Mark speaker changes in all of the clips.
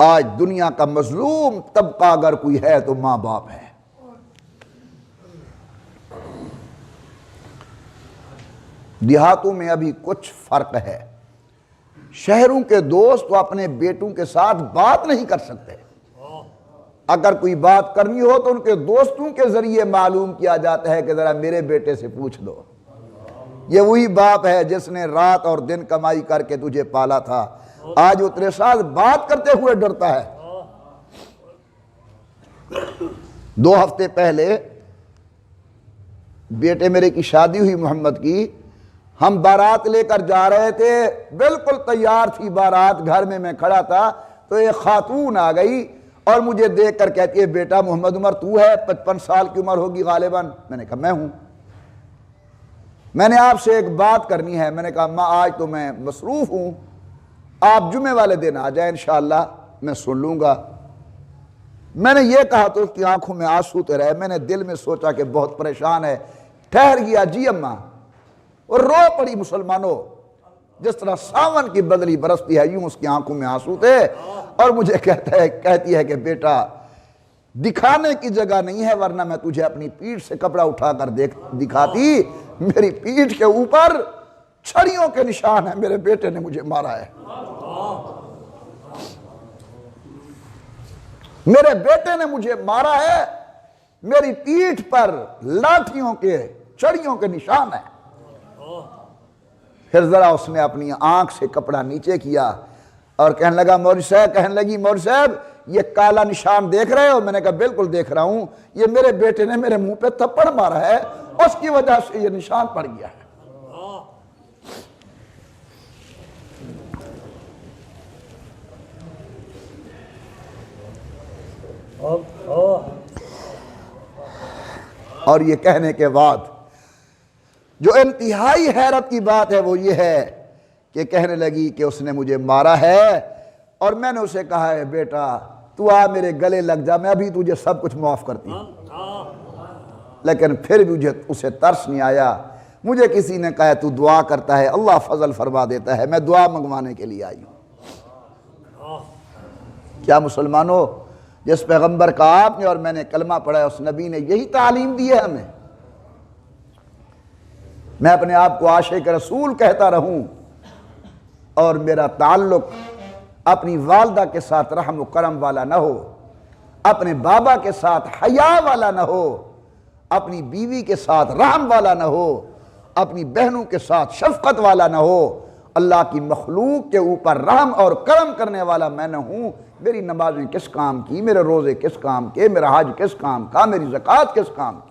Speaker 1: آج دنیا کا مظلوم طبقہ اگر کوئی ہے تو ماں باپ ہے۔ دیہاتوں میں ابھی کچھ فرق ہے، شہروں کے دوست تو اپنے بیٹوں کے ساتھ بات نہیں کر سکتے، اگر کوئی بات کرنی ہو تو ان کے دوستوں کے ذریعے معلوم کیا جاتا ہے کہ ذرا میرے بیٹے سے پوچھ دو۔ یہ وہی باپ ہے جس نے رات اور دن کمائی کر کے تجھے پالا تھا، آج وہ تیرے ساتھ بات کرتے ہوئے ڈرتا ہے۔ 2 ہفتے پہلے بیٹے میرے کی شادی ہوئی محمد کی، ہم بارات لے کر جا رہے تھے، بالکل تیار تھی بارات، گھر میں کھڑا تھا تو ایک خاتون آ گئی اور مجھے دیکھ کر کہتی ہے بیٹا محمد عمر تو ہے، 55 سال کی عمر ہوگی غالباً۔ میں نے کہا میں ہوں، میں نے آپ سے ایک بات کرنی ہے۔ میں نے کہا ماں آج تو میں مصروف ہوں، آپ جمعے والے دن آ جائیں انشاءاللہ، میں سن لوں گا۔ میں نے یہ کہا تو اس کی آنکھوں میں آنسو تے رہے، میں نے دل میں سوچا کہ بہت پریشان ہے، ٹھہر گیا جی اماں، اور رو پڑی مسلمانوں، جس طرح ساون کی بدلی برستی ہے یوں اس کی آنکھوں میں آنسو تھے، اور مجھے کہتی ہے کہ بیٹا دکھانے کی جگہ نہیں ہے ورنہ میں تجھے اپنی پیٹھ سے کپڑا اٹھا کر دکھاتی، میری پیٹھ کے اوپر چھڑیوں کے نشان ہیں، میرے بیٹے نے مجھے مارا ہے، میرے بیٹے نے مجھے مارا ہے، میری پیٹھ پر لاٹھیوں کے چھڑیوں کے نشان ہیں۔ پھر ذرا اس نے اپنی آنکھ سے کپڑا نیچے کیا اور کہنے لگی مولوی صاحب یہ کالا نشان دیکھ رہے ہو؟ میں نے کہا بالکل دیکھ رہا ہوں، یہ میرے بیٹے نے میرے منہ پہ تھپڑ مارا ہے، اس کی وجہ سے یہ نشان پڑ گیا ہے۔ اور یہ کہنے کے بعد جو انتہائی حیرت کی بات ہے وہ یہ ہے کہ کہنے لگی کہ اس نے مجھے مارا ہے، اور میں نے اسے کہا ہے بیٹا تو آ میرے گلے لگ جا، میں ابھی تجھے سب کچھ معاف کرتی ہوں، لیکن پھر بھی اسے ترس نہیں آیا۔ مجھے کسی نے کہا تو دعا کرتا ہے اللہ فضل فرما دیتا ہے، میں دعا منگوانے کے لیے آئی ہوں۔ کیا مسلمانوں، جس پیغمبر کا آپ نے اور میں نے کلمہ پڑھا ہے اس نبی نے یہی تعلیم دی ہے ہمیں۔ میں اپنے آپ کو عاشق رسول کہتا رہوں اور میرا تعلق اپنی والدہ کے ساتھ رحم و کرم والا نہ ہو، اپنے بابا کے ساتھ حیا والا نہ ہو، اپنی بیوی کے ساتھ رحم والا نہ ہو، اپنی بہنوں کے ساتھ شفقت والا نہ ہو، اللہ کی مخلوق کے اوپر رحم اور کرم کرنے والا میں نہ ہوں، میری نمازیں کس کام کی، میرے روزے کس کام کے، میرا حج کس کام کا، میری زکوٰۃ کس کام کی۔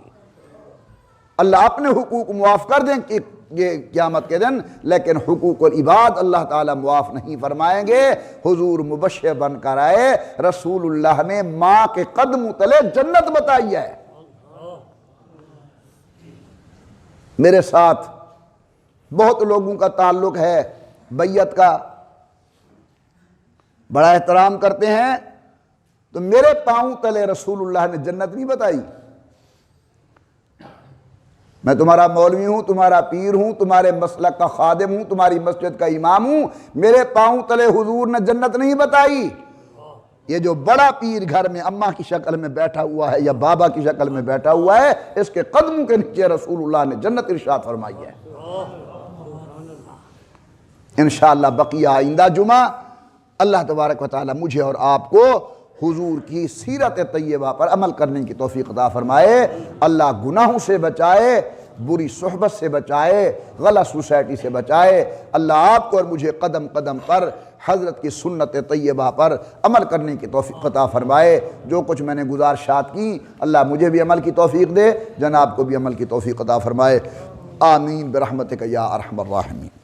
Speaker 1: اللہ اپنے حقوق معاف کر دیں کہ یہ قیامت کے دن، لیکن حقوق العباد اللہ تعالیٰ معاف نہیں فرمائیں گے۔ حضور مبشر بن کر آئے، رسول اللہ نے ماں کے قدموں تلے جنت بتائی ہے۔ میرے ساتھ بہت لوگوں کا تعلق ہے بیعت کا، بڑا احترام کرتے ہیں، تو میرے پاؤں تلے رسول اللہ نے جنت نہیں بتائی۔ میں تمہارا مولوی ہوں، تمہارا پیر ہوں، تمہارے مسلک کا خادم ہوں، تمہاری مسجد کا امام ہوں، میرے پاؤں تلے حضور نے جنت نہیں بتائی۔ یہ جو بڑا پیر گھر میں اماں کی شکل میں بیٹھا ہوا ہے یا بابا کی شکل میں بیٹھا ہوا ہے، اس کے قدموں کے نیچے رسول اللہ نے جنت ارشاد فرمائی ہے۔ انشاءاللہ بقیہ آئندہ جمعہ اللہ تبارک و تعالی مجھے اور آپ کو حضور کی سیرت طیبہ پر عمل کرنے کی توفیق عطا فرمائے۔ اللہ گناہوں سے بچائے، بری صحبت سے بچائے، غلط سوسائٹی سے بچائے۔ اللہ آپ کو اور مجھے قدم قدم پر حضرت کی سنت طیبہ پر عمل کرنے کی توفیق عطا فرمائے۔ جو کچھ میں نے گزارشات کی اللہ مجھے بھی عمل کی توفیق دے، جناب کو بھی عمل کی توفیق عطا فرمائے۔ آمین برحمتک یا ارحم الراحمین۔